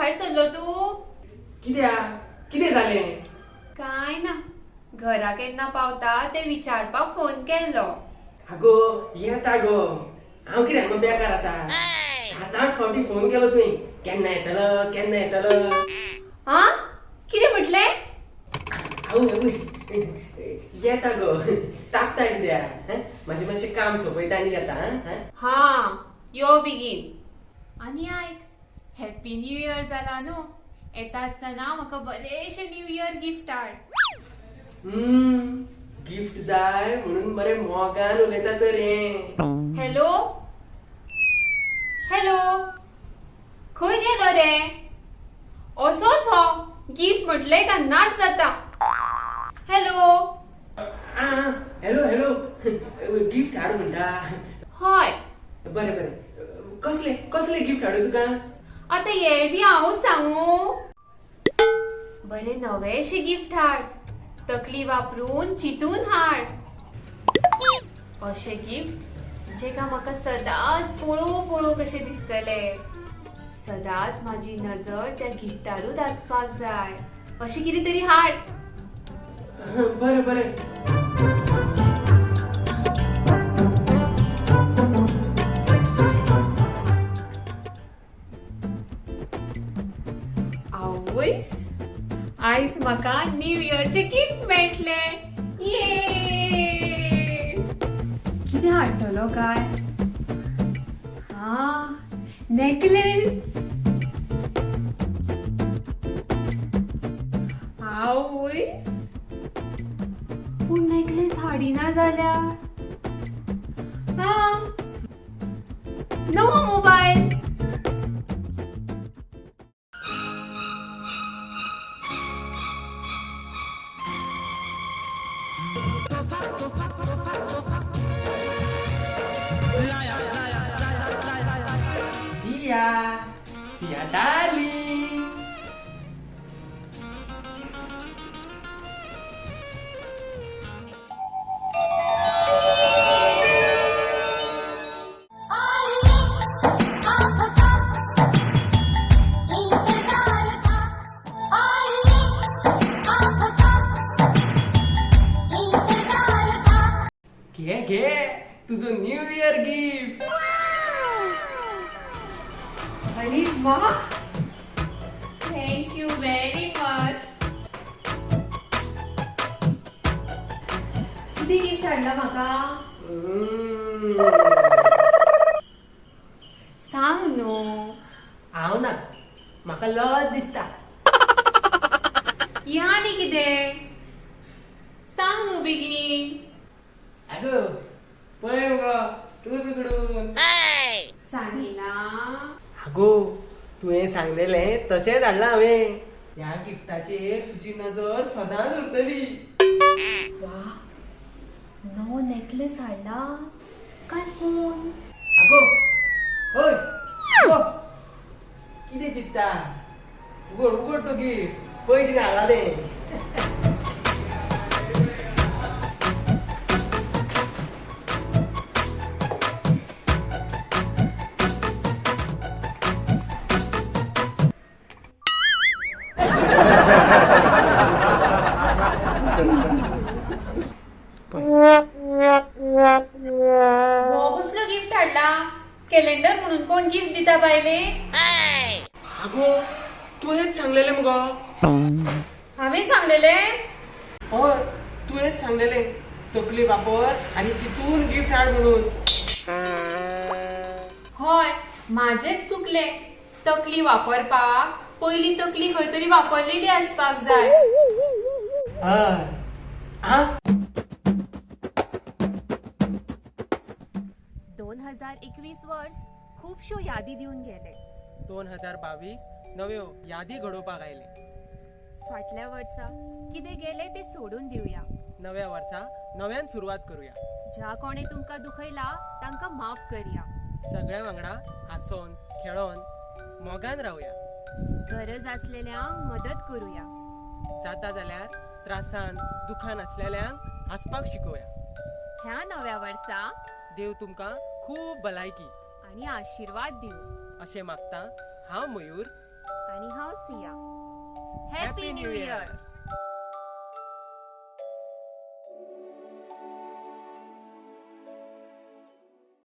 भायर सरलो तू? कितें जालें? काय ना, घरा केन्ना पावता ते विचारपाक फोन केल्लो. आगो येता गो. हांव कितें हांगा बेकार आसा. 7-8 फावटी फोन केलो तुवें. केन्ना येतलो? हा? कितें म्हटले? आवय येता गो. ताकता कित्याक? म्हाजें मातशें काम सोंपयता आनी येता. हा, यो बेगीन. आनी आयक, हॅप्पी न्यू इयर जाला न्हू. येता आसतना म्हाका बरेशें न्यू इयर गिफ्ट हाड. गिफ्ट जाय म्हणून बरें मोगान उलयता तर हें. हॅलो हॅलो, खंय गेलो रे? असोच हो गिफ्ट म्हटले का नाच जाता. हॅलो. हॅलो गिफ्ट हाड म्हणटा. हय. बरें कसले गिफ्ट हाडू तुका? आता हे बी हांवूच सांगू? बरे नवेशे गिफ्ट हाड. तकली वापरून चितून हाड. अशे गिफ्ट जेका म्हाका सदांच पळोव कशे दिसतले. सदांच माझी नजर त्या गिफ्टारूच आसपाक जाय. अशें कितें तरी हाड. बरें आवयस, आयज म्हाका न्यू इयरचे गिफ्ट मेळटले. ये कितें हाडटलो काय? नेकलेस. आवयस, पूण नेकलेस हाडिना जाल्यार नवो मोबायल. सिया डार्लिंग. घे तुझं न्यू इयर गिफ्ट. अरे वाह, थँक यू व्हेरी मच. किती गिफ्ट हाडला म्हाका? सांग न्हू. हांव ना, म्हाका लज दिसता. या न्ही कितें? सांग न्हू बेगीन. आगो पळय मगो तूच उगडून. सांगिना. आगो तुवें सांगलेलें तशेंच हाडलां हांवें. ह्या गिफ्टाचेर तुजी नजर सदांच उरतली. वा, नवो नेकलेस हाडला काय फोन? आगो ओय कितें चित्ता? उगड तो गिफ्ट. पळय कितें हाडलां तें. हो कसलो गिफ्ट हाडला? कॅलेंडर म्हणून कोण गिफ्ट दिता बायले? आगो तुवेंच सांगलेलें मगो. हांवें सांगलेलें? हय तुवेंच सांगलेलें. तकली वापर आनी चितून गिफ्ट हाड म्हणून. हय, माझेच चुकले. तकली वापरपाक पयली तकली खंय तरी वापरलेली आसपाक जाय. हय. 2021 वर्स खूबश्यो यादी दिवन गेले. 2022 नव्यो यादी घडोवपाक आयले. फाटल्या वर्सा कितें गेले ते सोडून दिवया. नव्या वर्सा नव्यान सुरवात करूया. ज्या कोणे तुमकां दुखयला तांकां माफ करया. सगळ्या वांगडा हांसोन खेळोन मोगान रावया. गरज आसलेल्यांक मदत करूया. जाता जाल्यार त्रासान दुखान आसलेल्यांक हांसपाक शिकोवया. ह्या नव्या वर्सा देव तुमकां खूब भलायकी आनी आशिर्वाद दिवं अशें मागता हांव मयूर आणि हांव सिया. Happy new year.